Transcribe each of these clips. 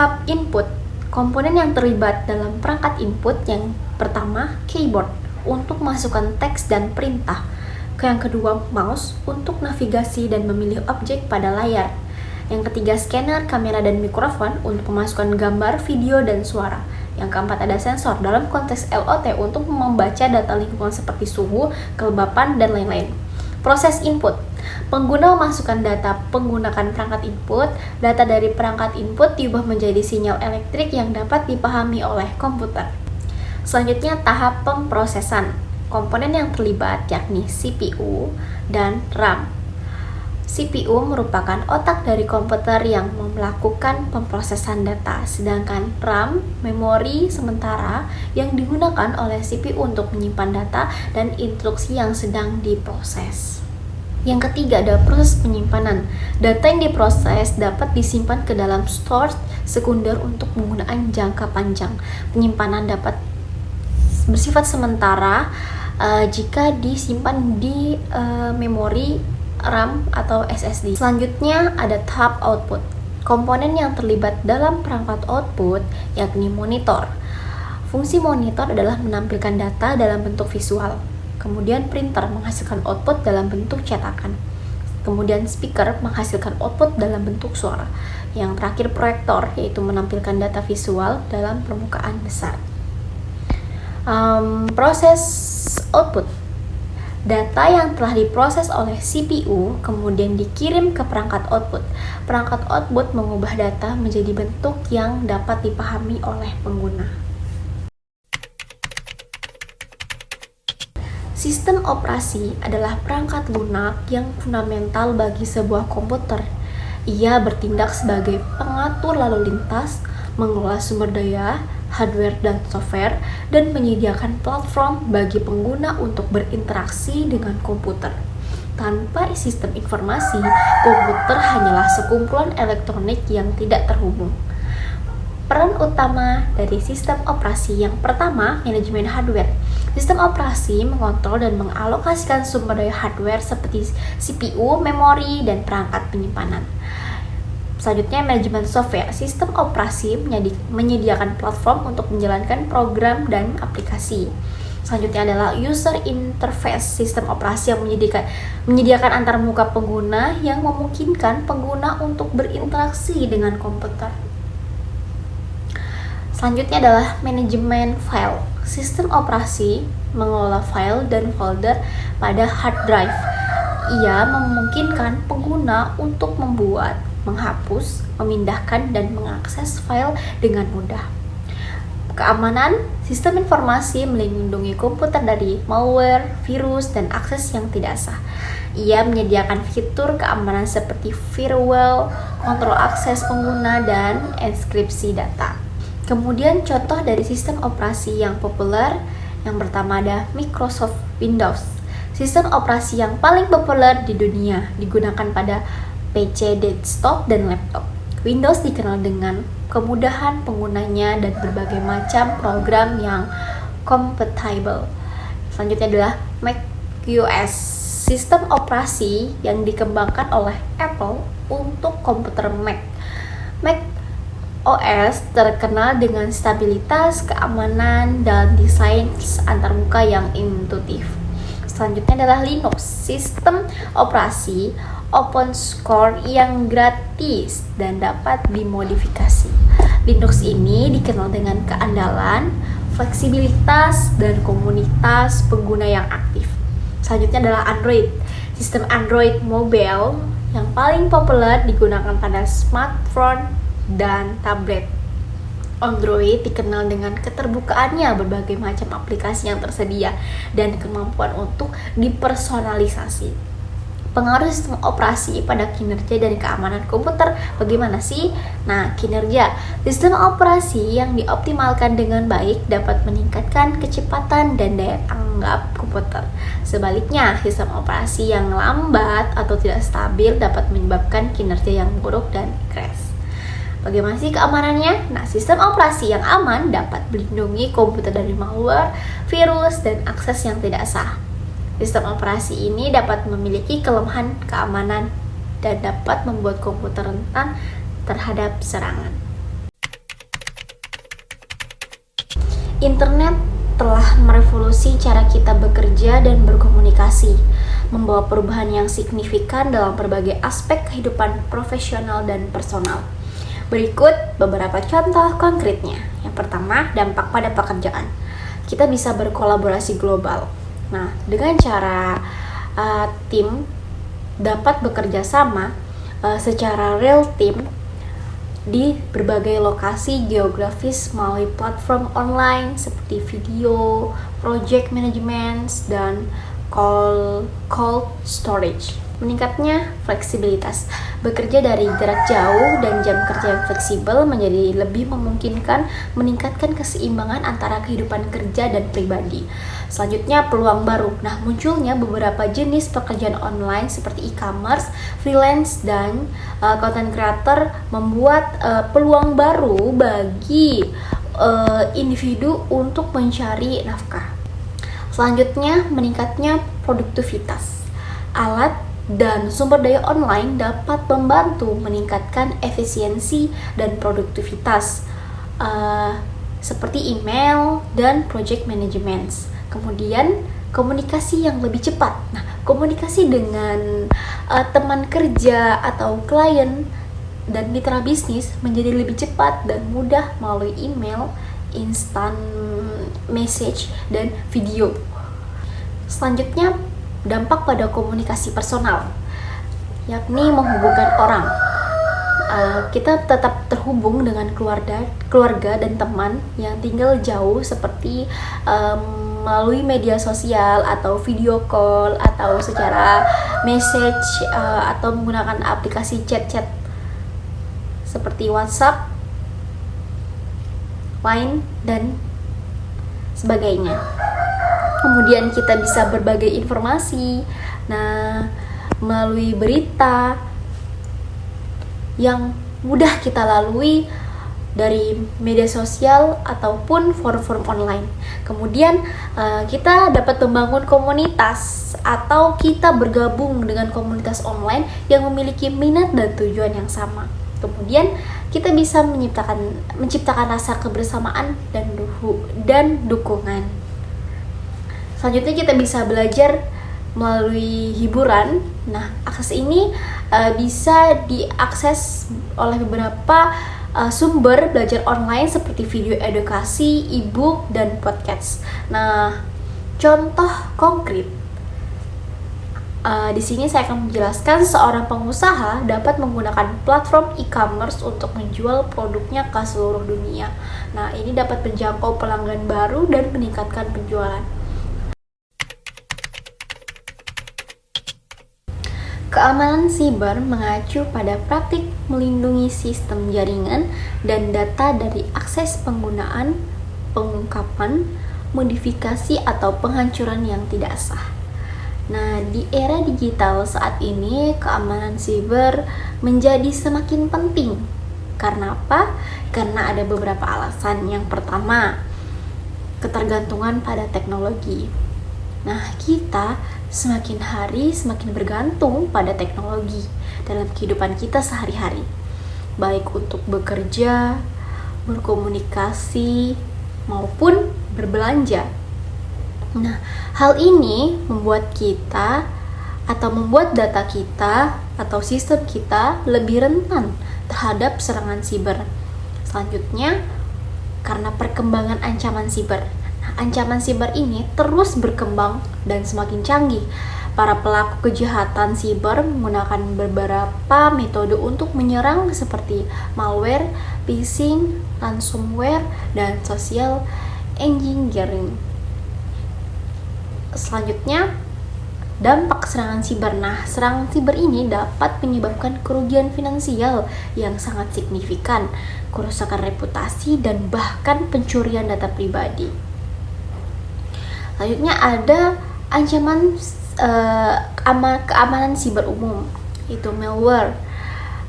Tahap input. Komponen yang terlibat dalam perangkat input yang pertama, keyboard untuk masukkan teks dan perintah. Yang kedua, mouse untuk navigasi dan memilih objek pada layar. Yang ketiga, scanner, kamera, dan mikrofon untuk memasukkan gambar, video, dan suara. Yang keempat, ada sensor dalam konteks LOT untuk membaca data lingkungan seperti suhu, kelembapan, dan lain-lain. Proses input. Pengguna memasukkan data menggunakan perangkat input. Data dari perangkat input diubah menjadi sinyal elektrik yang dapat dipahami oleh komputer. Selanjutnya, tahap pemrosesan. Komponen yang terlibat yakni CPU dan RAM. CPU merupakan otak dari komputer yang melakukan pemrosesan data, sedangkan RAM, memori sementara yang digunakan oleh CPU untuk menyimpan data dan instruksi yang sedang diproses. Yang ketiga ada proses penyimpanan. Data yang diproses dapat disimpan ke dalam storage sekunder untuk penggunaan jangka panjang. Penyimpanan dapat bersifat sementara jika disimpan di memori RAM atau SSD. Selanjutnya ada tahap output. Komponen yang terlibat dalam perangkat output yakni monitor. Fungsi monitor adalah menampilkan data dalam bentuk visual. Kemudian printer menghasilkan output dalam bentuk cetakan. Kemudian speaker menghasilkan output dalam bentuk suara. Yang terakhir proyektor, yaitu menampilkan data visual dalam permukaan besar. Proses output. Data yang telah diproses oleh CPU kemudian dikirim ke perangkat output. Perangkat output mengubah data menjadi bentuk yang dapat dipahami oleh pengguna. Sistem operasi adalah perangkat lunak yang fundamental bagi sebuah komputer. Ia bertindak sebagai pengatur lalu lintas, mengelola sumber daya, hardware dan software, dan menyediakan platform bagi pengguna untuk berinteraksi dengan komputer. Tanpa sistem informasi, komputer hanyalah sekumpulan elektronik yang tidak terhubung. Peran utama dari sistem operasi yang pertama, manajemen hardware. Sistem operasi mengontrol dan mengalokasikan sumber daya hardware seperti CPU, memori, dan perangkat penyimpanan. Selanjutnya, manajemen software. Sistem operasi menyediakan platform untuk menjalankan program dan aplikasi. Selanjutnya adalah user interface. Sistem operasi yang menyediakan antarmuka pengguna yang memungkinkan pengguna untuk berinteraksi dengan komputer. Selanjutnya adalah manajemen file. Sistem operasi mengelola file dan folder pada hard drive. Ia memungkinkan pengguna untuk membuat, menghapus, memindahkan, dan mengakses file dengan mudah. Keamanan. Sistem informasi melindungi komputer dari malware, virus, dan akses yang tidak sah. Ia menyediakan fitur keamanan seperti firewall, kontrol akses pengguna, dan enkripsi data. Kemudian contoh dari sistem operasi yang populer, yang pertama ada Microsoft Windows. Sistem operasi yang paling populer di dunia, digunakan pada PC desktop dan laptop. Windows dikenal dengan kemudahan penggunanya dan berbagai macam program yang compatible. Selanjutnya adalah macOS, sistem operasi yang dikembangkan oleh Apple untuk komputer Mac. OS terkenal dengan stabilitas, keamanan, dan desain antarmuka yang intuitif. Selanjutnya adalah Linux, sistem operasi open source yang gratis dan dapat dimodifikasi. Linux ini dikenal dengan keandalan, fleksibilitas, dan komunitas pengguna yang aktif. Selanjutnya adalah Android, sistem Android mobile yang paling populer digunakan pada smartphone dan tablet. Android dikenal dengan keterbukaannya, berbagai macam aplikasi yang tersedia, dan kemampuan untuk dipersonalisasi. Pengaruh sistem operasi pada kinerja dan keamanan komputer bagaimana sih? Nah, kinerja. Sistem operasi yang dioptimalkan dengan baik dapat meningkatkan kecepatan dan daya tanggap komputer. Sebaliknya, sistem operasi yang lambat atau tidak stabil dapat menyebabkan kinerja yang buruk dan crash. Bagaimana sih keamanannya? Nah, sistem operasi yang aman dapat melindungi komputer dari malware, virus, dan akses yang tidak sah. Sistem operasi ini dapat memiliki kelemahan keamanan dan dapat membuat komputer rentan terhadap serangan. Internet telah merevolusi cara kita bekerja dan berkomunikasi, membawa perubahan yang signifikan dalam berbagai aspek kehidupan profesional dan personal. Berikut beberapa contoh konkretnya. Yang pertama, dampak pada pekerjaan. Kita bisa berkolaborasi global. Nah, dengan cara tim dapat bekerja sama secara real time di berbagai lokasi geografis melalui platform online seperti video, project management, dan cold storage. Meningkatnya fleksibilitas. Bekerja dari jarak jauh dan jam kerja yang fleksibel menjadi lebih memungkinkan meningkatkan keseimbangan antara kehidupan kerja dan pribadi. Selanjutnya, peluang baru. Nah, munculnya beberapa jenis pekerjaan online seperti e-commerce, freelance, dan content creator membuat peluang baru bagi individu untuk mencari nafkah. Selanjutnya, meningkatnya produktivitas. Alat dan sumber daya online dapat membantu meningkatkan efisiensi dan produktivitas seperti email dan project management. Kemudian komunikasi yang lebih cepat. Nah, komunikasi dengan teman kerja atau klien dan mitra bisnis menjadi lebih cepat dan mudah melalui email, instant message, dan video. Selanjutnya, dampak pada komunikasi personal, yakni menghubungkan orang. Kita tetap terhubung dengan keluarga dan teman yang tinggal jauh seperti melalui media sosial atau video call atau secara message atau menggunakan aplikasi chat-chat seperti WhatsApp, Line, dan sebagainya. Kemudian kita bisa berbagi informasi melalui berita yang mudah kita lalui dari media sosial ataupun forum-forum online. Kemudian kita dapat membangun komunitas atau kita bergabung dengan komunitas online yang memiliki minat dan tujuan yang sama. Kemudian kita bisa menciptakan rasa kebersamaan dan dukungan. Selanjutnya kita bisa belajar melalui hiburan. Nah, akses ini bisa diakses oleh beberapa sumber belajar online seperti video edukasi, e-book, dan podcast. Nah, contoh konkret di sini saya akan menjelaskan seorang pengusaha dapat menggunakan platform e-commerce untuk menjual produknya ke seluruh dunia. Nah, ini dapat menjangkau pelanggan baru dan meningkatkan penjualan. Keamanan siber mengacu pada praktik melindungi sistem jaringan dan data dari akses penggunaan, pengungkapan, modifikasi, atau penghancuran yang tidak sah. Nah, di era digital saat ini, keamanan siber menjadi semakin penting. Karena apa? Karena ada beberapa alasan. Yang pertama, ketergantungan pada teknologi. Nah, kita semakin hari semakin bergantung pada teknologi dalam kehidupan kita sehari-hari, baik untuk bekerja, berkomunikasi, maupun berbelanja. Nah, hal ini membuat data kita atau sistem kita lebih rentan terhadap serangan siber. Selanjutnya, karena perkembangan ancaman siber. Ancaman siber ini terus berkembang dan semakin canggih. Para pelaku kejahatan siber menggunakan beberapa metode untuk menyerang seperti malware, phishing, ransomware, dan social engineering. Selanjutnya, dampak serangan siber. Nah, serangan siber ini dapat menyebabkan kerugian finansial yang sangat signifikan, kerusakan reputasi, dan bahkan pencurian data pribadi. Selanjutnya ada ancaman keamanan siber umum, yaitu malware.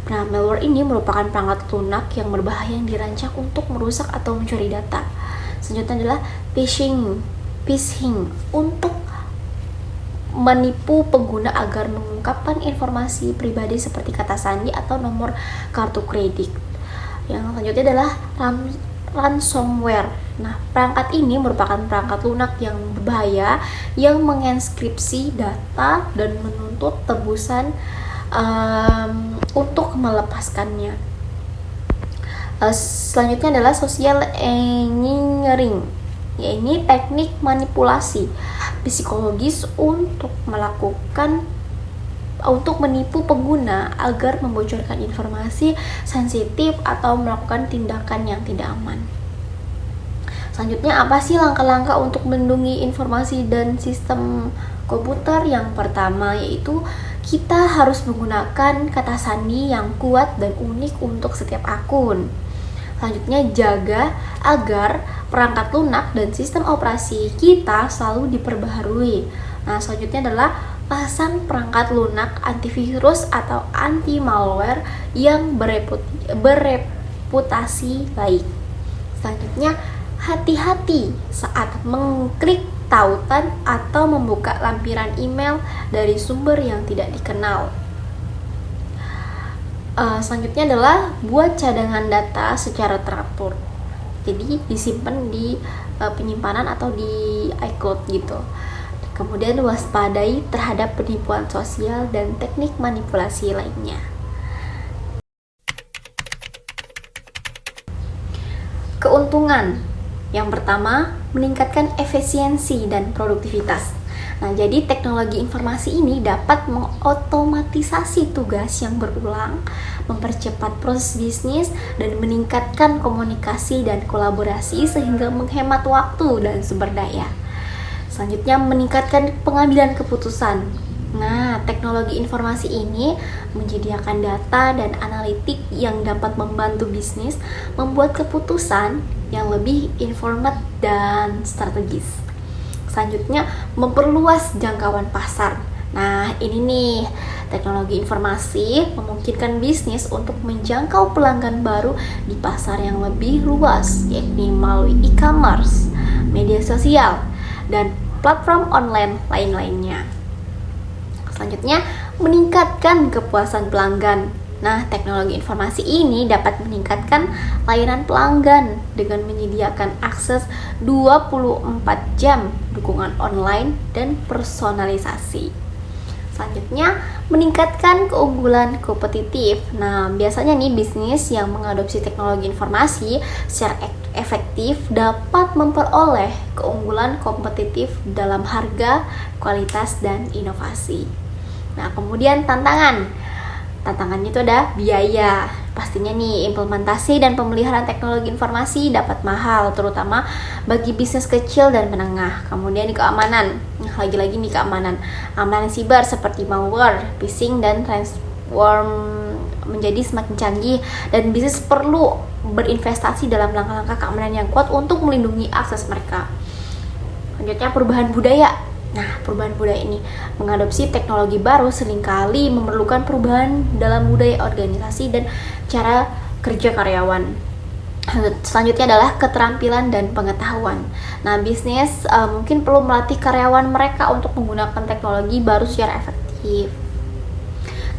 Nah, malware ini merupakan perangkat lunak yang berbahaya yang dirancang untuk merusak atau mencuri data. Selanjutnya adalah phishing untuk menipu pengguna agar mengungkapkan informasi pribadi seperti kata sandi atau nomor kartu kredit. Yang selanjutnya adalah ransomware. Nah, perangkat ini merupakan perangkat lunak yang berbahaya yang menginskripsi data dan menuntut tebusan untuk melepaskannya. Selanjutnya adalah social engineering, yaitu teknik manipulasi psikologis untuk menipu pengguna agar membocorkan informasi sensitif atau melakukan tindakan yang tidak aman. Selanjutnya, apa sih langkah-langkah untuk melindungi informasi dan sistem komputer? Yang pertama yaitu kita harus menggunakan kata sandi yang kuat dan unik untuk setiap akun. Selanjutnya, jaga agar perangkat lunak dan sistem operasi kita selalu diperbaharui. Nah, selanjutnya adalah pasang perangkat lunak antivirus atau anti malware yang bereputasi baik. Selanjutnya, hati-hati saat mengklik tautan atau membuka lampiran email dari sumber yang tidak dikenal. Selanjutnya adalah buat cadangan data secara teratur. Jadi disimpan di penyimpanan atau di iCloud gitu. Kemudian waspadai terhadap penipuan sosial dan teknik manipulasi lainnya. Keuntungan. Yang pertama, meningkatkan efisiensi dan produktivitas. Nah, jadi teknologi informasi ini dapat mengotomatisasi tugas yang berulang, mempercepat proses bisnis, dan meningkatkan komunikasi dan kolaborasi sehingga menghemat waktu dan sumber daya. Selanjutnya, meningkatkan pengambilan keputusan. Nah, teknologi informasi ini menyediakan data dan analitik yang dapat membantu bisnis membuat keputusan yang lebih informed dan strategis. Selanjutnya, memperluas jangkauan pasar. Nah, ini nih, teknologi informasi memungkinkan bisnis untuk menjangkau pelanggan baru di pasar yang lebih luas, yakni melalui e-commerce, media sosial, dan platform online lain-lainnya. Selanjutnya, meningkatkan kepuasan pelanggan. Nah, teknologi informasi ini dapat meningkatkan layanan pelanggan dengan menyediakan akses 24 jam, dukungan online, dan personalisasi. Selanjutnya, meningkatkan keunggulan kompetitif. Nah, biasanya nih bisnis yang mengadopsi teknologi informasi secara efektif dapat memperoleh keunggulan kompetitif dalam harga, kualitas, dan inovasi. Nah, kemudian tantangannya itu ada biaya. Pastinya nih, implementasi dan pemeliharaan teknologi informasi dapat mahal, terutama bagi bisnis kecil dan menengah. Kemudian di keamanan, lagi-lagi nih keamanan siber seperti malware, phishing, dan ransomware menjadi semakin canggih, dan bisnis perlu berinvestasi dalam langkah-langkah keamanan yang kuat untuk melindungi akses mereka. Selanjutnya, perubahan budaya. Nah, perubahan budaya ini mengadopsi teknologi baru seringkali memerlukan perubahan dalam budaya organisasi dan cara kerja karyawan. Selanjutnya adalah keterampilan dan pengetahuan. Nah, bisnis mungkin perlu melatih karyawan mereka untuk menggunakan teknologi baru secara efektif.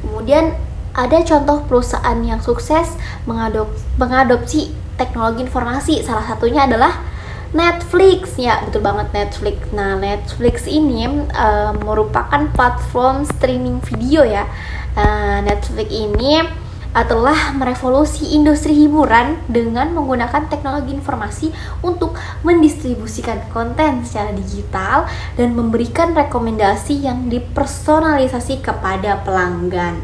Kemudian ada contoh perusahaan yang sukses mengadopsi teknologi informasi. Salah satunya adalah Netflix, ya betul banget Netflix. Nah, Netflix ini merupakan platform streaming video ya. Netflix ini telah merevolusi industri hiburan dengan menggunakan teknologi informasi untuk mendistribusikan konten secara digital dan memberikan rekomendasi yang dipersonalisasi kepada pelanggan.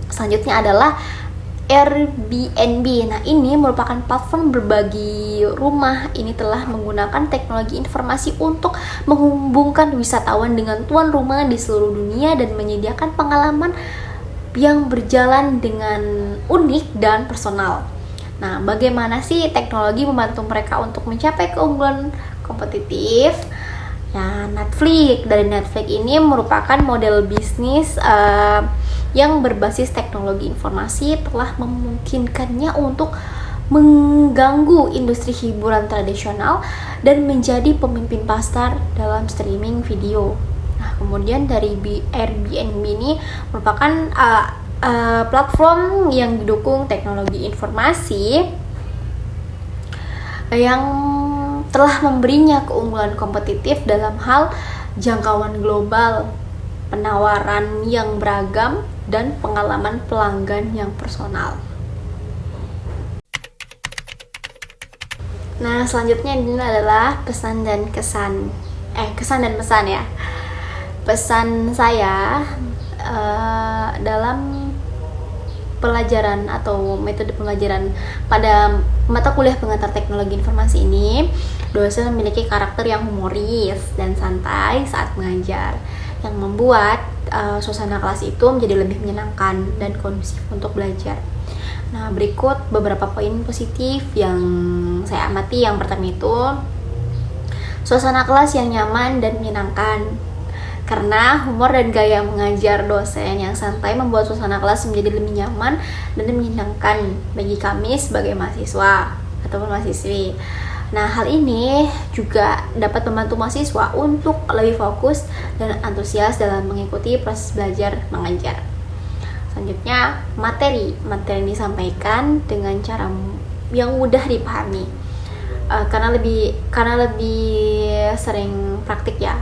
Selanjutnya adalah Airbnb. Nah, ini merupakan platform berbagi rumah. Ini telah menggunakan teknologi informasi untuk menghubungkan wisatawan dengan tuan rumah di seluruh dunia dan menyediakan pengalaman yang berjalan dengan unik dan personal. Nah, bagaimana sih teknologi membantu mereka untuk mencapai keunggulan kompetitif? Nah, Netflix ini merupakan model bisnis yang berbasis teknologi informasi telah memungkinkannya untuk mengganggu industri hiburan tradisional dan menjadi pemimpin pasar dalam streaming video. Nah, kemudian dari Airbnb ini merupakan platform yang didukung teknologi informasi yang telah memberinya keunggulan kompetitif dalam hal jangkauan global, penawaran yang beragam, dan pengalaman pelanggan yang personal. Nah, selanjutnya ini adalah pesan dan kesan. Kesan dan pesan ya. Pesan saya dalam pelajaran atau metode pembelajaran pada mata kuliah pengantar teknologi informasi ini, dosen memiliki karakter yang humoris dan santai saat mengajar, yang membuat suasana kelas itu menjadi lebih menyenangkan dan kondusif untuk belajar. Nah, berikut beberapa poin positif yang saya amati. Yang pertama itu, suasana kelas yang nyaman dan menyenangkan. Karena humor dan gaya mengajar dosen yang santai membuat suasana kelas menjadi lebih nyaman dan menyenangkan bagi kami sebagai mahasiswa ataupun mahasiswi. Nah, hal ini juga dapat membantu mahasiswa untuk lebih fokus dan antusias dalam mengikuti proses belajar mengajar. Selanjutnya, materi yang disampaikan dengan cara yang mudah dipahami. Karena lebih sering praktik ya.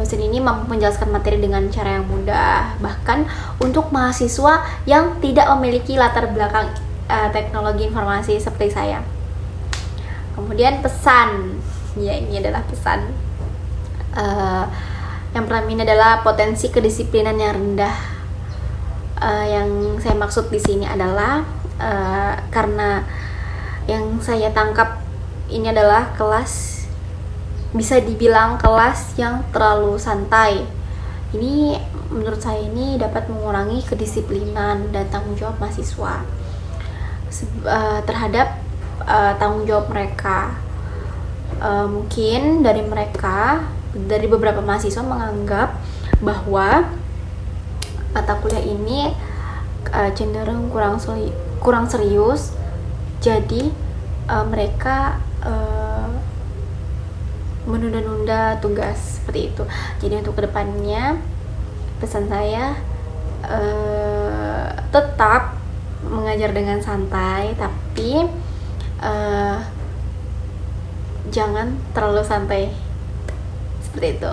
Dosen ini mampu menjelaskan materi dengan cara yang mudah, bahkan untuk mahasiswa yang tidak memiliki latar belakang teknologi informasi seperti saya. Kemudian pesan, ya ini adalah pesan. Yang pertama ini adalah potensi kedisiplinan yang rendah. Yang saya maksud di sini adalah karena yang saya tangkap ini adalah kelas, bisa dibilang kelas yang terlalu santai. Ini menurut saya ini dapat mengurangi kedisiplinan dan tanggung jawab mahasiswa terhadap tanggung jawab mereka. Mungkin dari beberapa mahasiswa menganggap bahwa mata kuliah ini cenderung kurang serius, jadi mereka menunda-nunda tugas seperti itu. Jadi untuk kedepannya pesan saya tetap mengajar dengan santai, tapi jangan terlalu santai seperti itu.